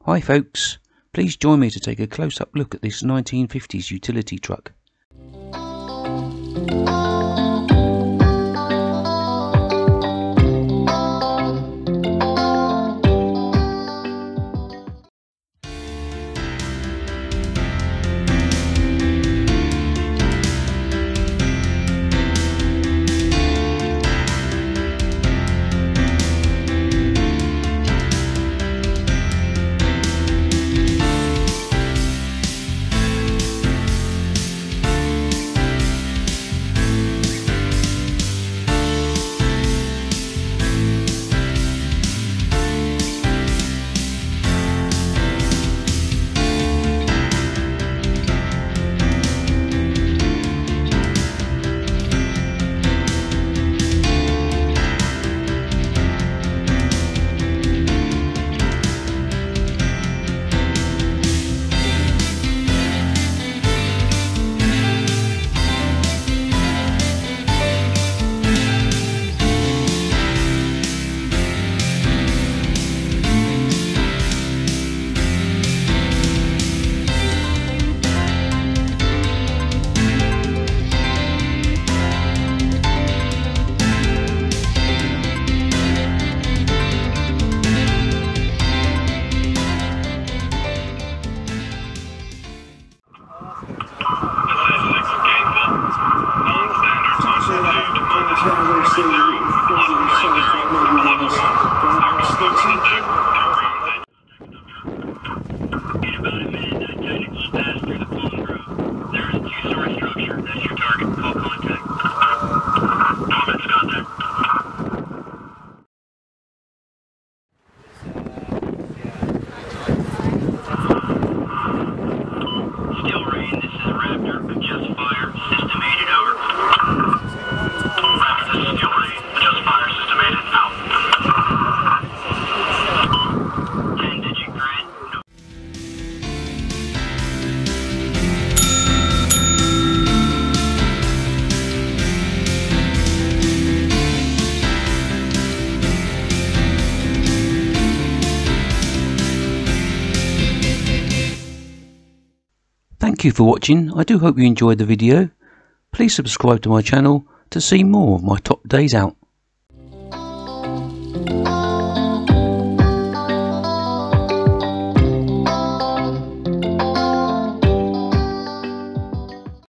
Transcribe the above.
Hi folks, please join me to take a close-up look at this 1950s utility truck. Thank you for watching. I do hope you enjoyed the video. Please subscribe to my channel to see more of my top days out.